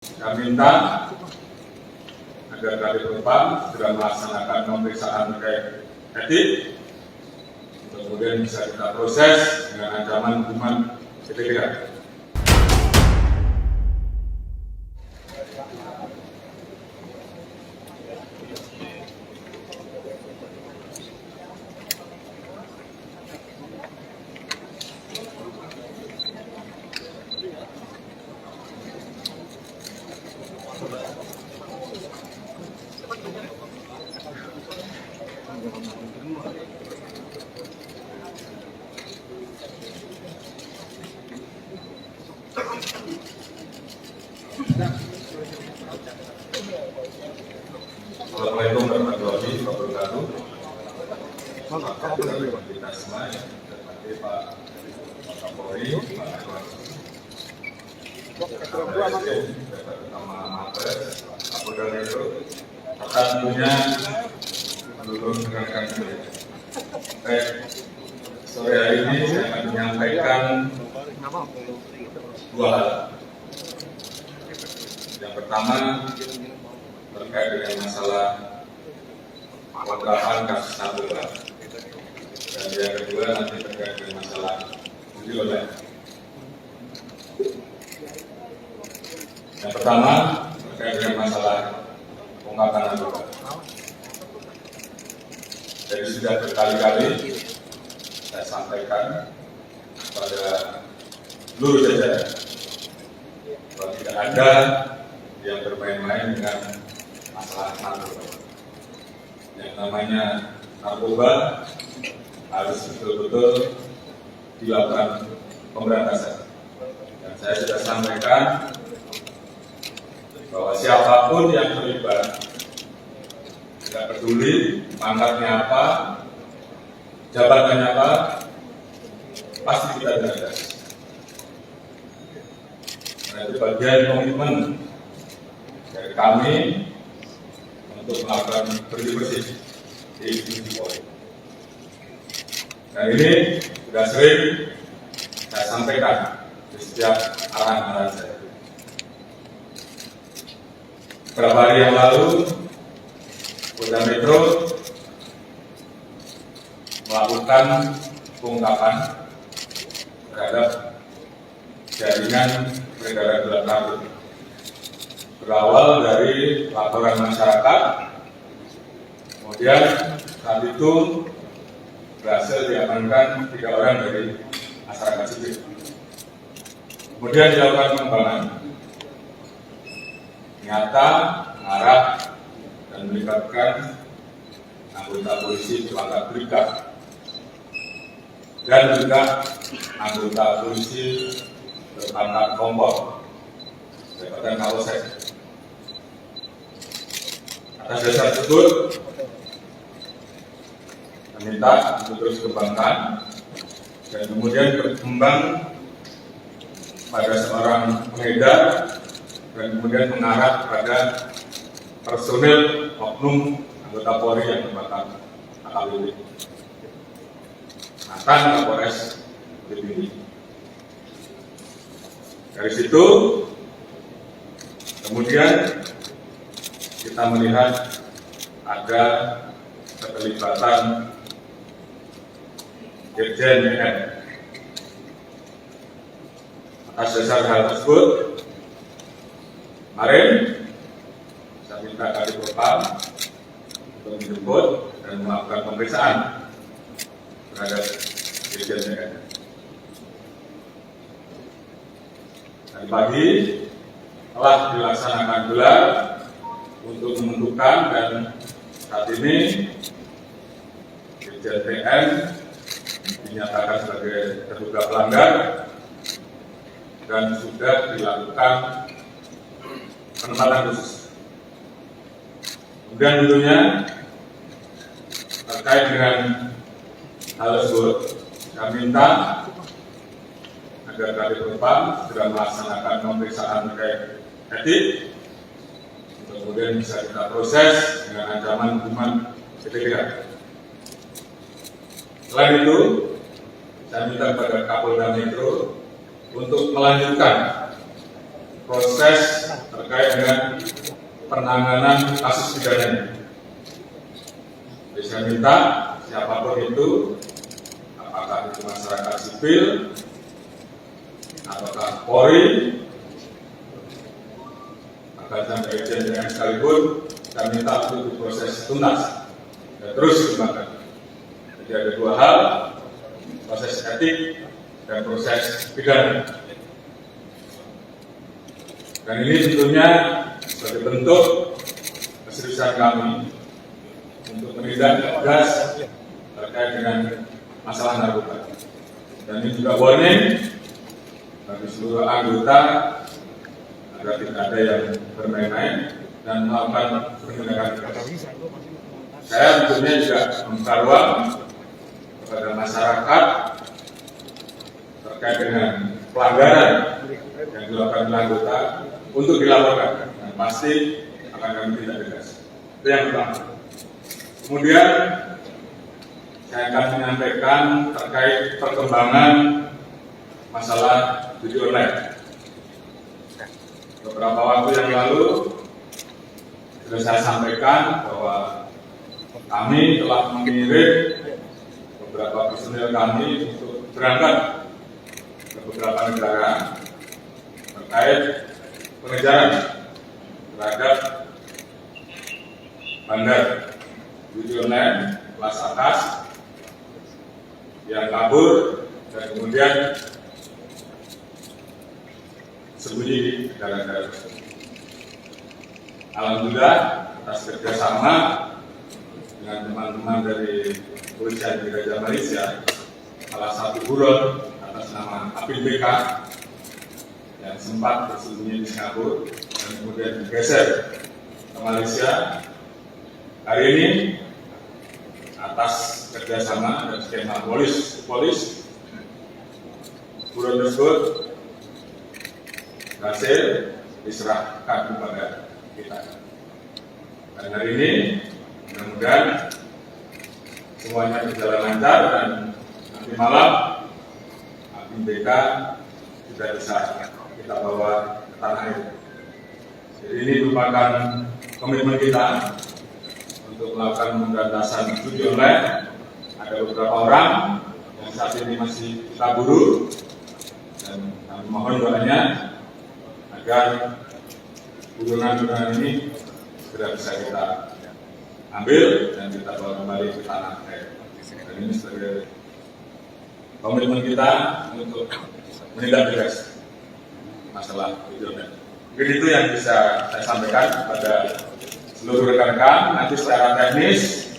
Kami minta agar Kadif Propam segera melaksanakan pemeriksaan terkait etik, untuk kemudian bisa kita proses dengan ancaman hukuman PTDH. Assalamualaikum warahmatullahi wabarakatuh. Kita semua ya, Pak Kapolri, Pak Utama Mapres, Kapolda Metro, serta tentunya seluruh rekan-rekan media. Sore hari ini saya akan menyampaikan dua hal. Yang pertama terkait dengan masalah pengungkapan kasus narkoba, dan yang kedua nanti terkait dengan masalah judi online. Yang pertama terkait dengan masalah pengungkapan narkoba. Jadi sudah berkali-kali saya sampaikan pada seluruh jajaran bahwa tidak ada yang bermain-main dengan masalah narkoba. Yang namanya narkoba harus betul-betul dilakukan pemberantasan. Dan saya sudah sampaikan bahwa siapapun yang terlibat, tidak peduli pangkatnya apa, jabatannya apa, pasti kita tindak. Nah, itu bagian komitmen dari kami untuk melakukan bersih-bersih di institusi Polri. Dan ini sudah sering saya sampaikan di setiap arahan-arahan saya. Beberapa hari yang lalu, Polda Metro melakukan pengungkapan terhadap jaringan peredaran gelap narkoba. Berawal dari laporan masyarakat, kemudian saat itu berhasil diamankan 3 orang dari masyarakat sipil. Kemudian dilakukan pengembangan, ternyata mengarah dan melibatkan anggota polisi berpangkat brigad dan juga anggota polisi berpangkat kompol, jabatan Kapolsek. Atas dasar tersebut, meminta untuk terus kembangkan dan kemudian berkembang pada seorang pengedar dan kemudian mengarah pada personil oknum anggota Polri yang merupakan AKBP, mantan Kapolres Belitung. Dari situ kemudian kita melihat ada keterlibatan Dirjen BN. Atas dasar hal tersebut, kemarin saya minta Kadif Propam untuk menjemput dan melakukan pemeriksaan terhadap Dirjen BN. Tadi pagi telah dilaksanakan gelar untuk menentukan, dan saat ini Dirjen BN dinyatakan sebagai terduga pelanggar dan sudah dilakukan penempatan khusus. Kemudian tentunya terkait dengan hal tersebut, kami minta agar Kadif Propam segera melaksanakan pemeriksaan terkait etik, untuk kemudian bisa kita proses dengan ancaman hukuman PTDH. Selain itu, saya minta kepada Kapolda Metro untuk melanjutkan proses terkait terkait dengan penanganan kasus pidananya. Jadi saya minta siapapun itu, apakah itu masyarakat sipil, apakah Polri, bahkan sampai Irjen sekalipun, kami minta untuk diproses tuntas dan terus dikembangkan. Jadi ada dua hal, proses etik dan proses pidana. Dan ini tentunya sebagai bentuk keseriusan kami untuk menindak tegas terkait dengan masalah narkoba. Dan ini juga warning bagi seluruh anggota agar tidak ada yang bermain-main dan melakukan penindakan tegas. Saya tentunya juga membuka ruang kepada masyarakat terkait dengan pelanggaran yang dilakukan oleh anggota untuk dilaporkan, dan pasti akan kami tindak tegas. Itu yang pertama. Kemudian saya akan menyampaikan terkait perkembangan masalah judi online. Beberapa waktu yang lalu sudah saya sampaikan bahwa kami telah mengirim beberapa personil kami untuk berangkat ke beberapa negara terkait pengejaran terhadap bandar judi online kelas atas yang kabur dan kemudian sembunyi di negara-negara tersebut. Alhamdulillah atas kerjasama dengan teman-teman dari Kepolisian Raja Malaysia, salah satu buron atas nama Apin BK yang sempat bersembunyi di Singapura dan kemudian digeser ke Malaysia. Hari ini atas kerjasama dan skema polis buron tersebut berhasil diserahkan kepada kita. Dan hari ini mudah-mudahan semuanya berjalan lancar dan nanti malam Apin BK sudah bisa kita bawa ke tanah air. Jadi ini merupakan komitmen kita untuk melakukan pemberantasan judi online. Ada beberapa orang yang saat ini masih kita buru dan kami mohon doanya agar buronan-buronan ini segera bisa kita ambil dan kita bawa kembali ke tanah air. Dan ini sebagai komitmen kita untuk menindak tegas masalah judi online. Mungkin itu yang bisa saya sampaikan kepada seluruh rekan-rekan. Nanti secara teknis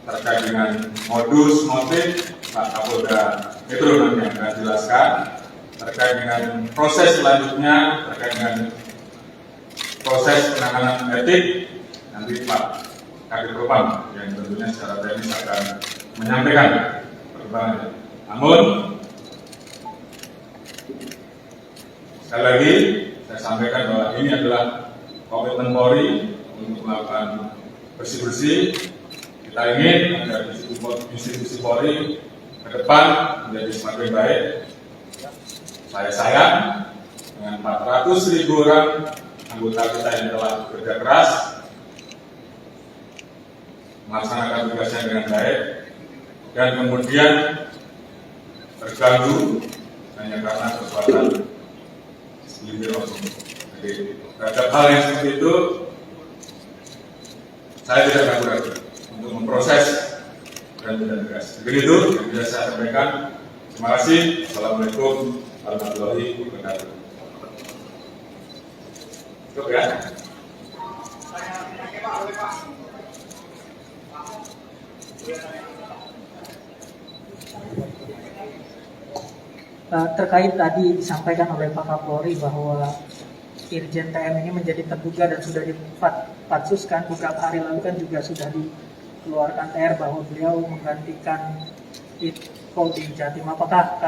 terkait dengan modus motif Pak Kapolda Metro nanti akan jelaskan. Terkait dengan proses selanjutnya, terkait dengan proses penanganan etik, nanti Pak Kadif Propam yang tentunya secara teknis akan menyampaikan perkembangannya. Namun sekali lagi saya sampaikan bahwa ini adalah komitmen Polri untuk melakukan bersih-bersih. Kita ingin agar institusi Polri ke depan menjadi semakin baik. Saya sayang dengan 400.000 orang anggota kita yang telah bekerja keras melaksanakan tugasnya dengan baik dan kemudian terganggu hanya karena kekuatan segelintir oknum. Jadi terhadap hal yang seperti itu saya tidak ragu-ragu untuk memproses dan tindak tegas. Begitu yang bisa saya sampaikan. Terima kasih. Assalamualaikum warahmatullahi wabarakatuh. Cukup ya. Terkait tadi disampaikan oleh Pak Kapolri bahwa Irjen TM ini menjadi terduga dan sudah dipatsuskan. Beberapa hari lalu kan juga sudah dikeluarkan TR bahwa beliau menggantikan Polda Jatim. Apakah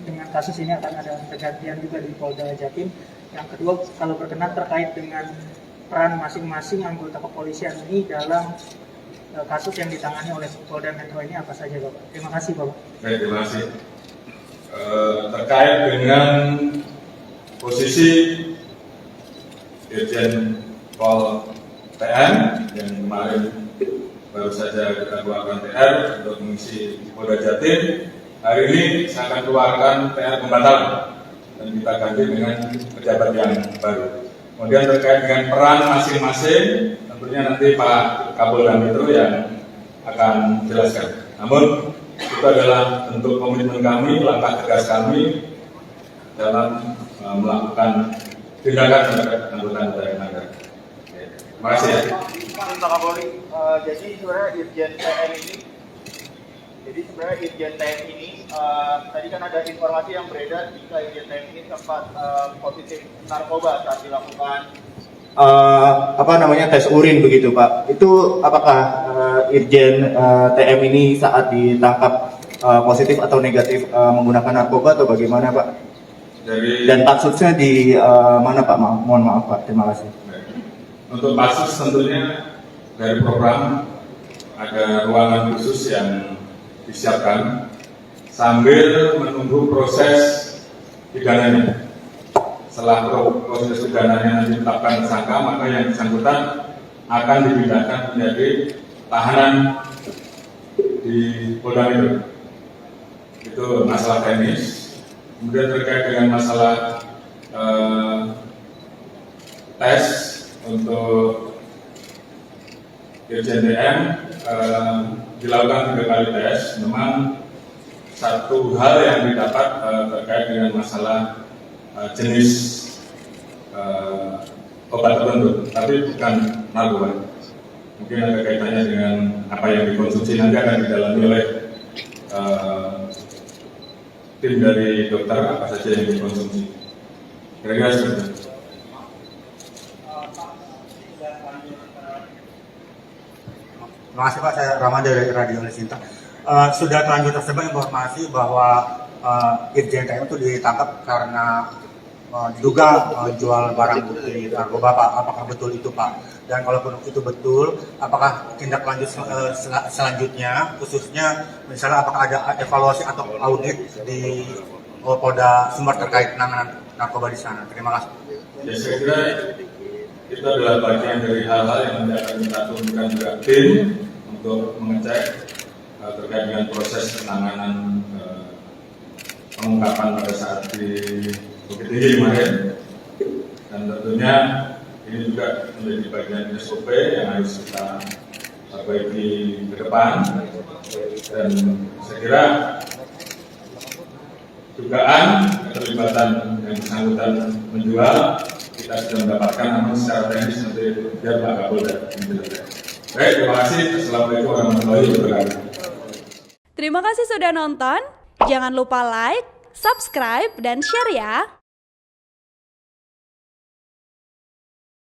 dengan kasus ini akan ada pergantian juga di Polda Jatim? Yang kedua, kalau berkenan terkait dengan peran masing-masing anggota kepolisian ini dalam kasus yang ditangani oleh Polda Metro ini apa saja, Bapak? Terima kasih, Bapak. Baik, terima kasih. Terkait dengan posisi Irjen Pol TM yang kemarin baru saja kita keluarkan TR untuk mengisi Polda Jatim. Hari ini saya akan keluarkan TR pembatalan dan kita ganti dengan pejabat yang baru. Kemudian terkait dengan peran masing-masing, tentunya nanti Pak Kapolda Metro yang akan jelaskan. Namun itu adalah bentuk komitmen kami, langkah tegas kami dalam melakukan tindakan terhadap anggota yang ada. Terima kasih ya. Pak Kapolri, jadi sebenarnya Irjen TM ini, tadi kan ada informasi yang beredar jika Irjen TM ini sempat positif narkoba saat dilakukan tes urin begitu Pak. Itu apakah Irjen TM ini saat ditangkap positif atau negatif menggunakan narkoba atau bagaimana Pak? Dan kasusnya di mana Pak? Mohon maaf Pak, terima kasih. Untuk kasus tentunya dari program ada ruangan khusus yang disiapkan sambil menunggu proses pidananya. Setelah proses pidananya nanti ditetapkan tersangka, maka yang bersangkutan akan dipindahkan menjadi tahanan di Polda Metro. Itu masalah teknis. Kemudian terkait dengan masalah tes untuk Irjen TM dilakukan 3 kali tes. Memang satu hal yang didapat terkait dengan masalah jenis obat tertentu, tapi bukan narkoba. Mungkin ada kaitannya dengan apa yang dikonsumsi, nanti akan didalami oleh tim dari dokter apa saja yang dikonsumsi. Kira-kira seperti itu. Terima kasih Pak, saya Rama dari Radio Sinta. Sudah terlanjur tersebar informasi bahwa Irjen TM itu ditangkap karena diduga jual barang bukti narkoba Pak. Apakah betul itu Pak? Dan kalaupun itu betul, apakah tindak lanjut selanjutnya, khususnya misalnya apakah ada evaluasi atau audit di Polda Sumbar terkait penanganan narkoba di sana? Terima kasih. Ya, saya kira itu adalah bagian dari hal-hal yang nanti akan kita turunkan juga tim untuk mengecek terkait dengan proses penanganan pengungkapan pada saat di Bukit Tinggi kemarin. Dan tentunya ini juga menjadi bagian SOP yang harus kita perbaiki ke depan. Dan saya kira dugaan keterlibatan yang bersangkutan menjual kita sudah mendapatkan, namun secara teknis nanti biar Pak Kapolda menjelaskan. Baik, terima kasih. Assalamualaikum warahmatullahi wabarakatuh. Terima kasih sudah nonton. Jangan lupa like, subscribe, dan share ya.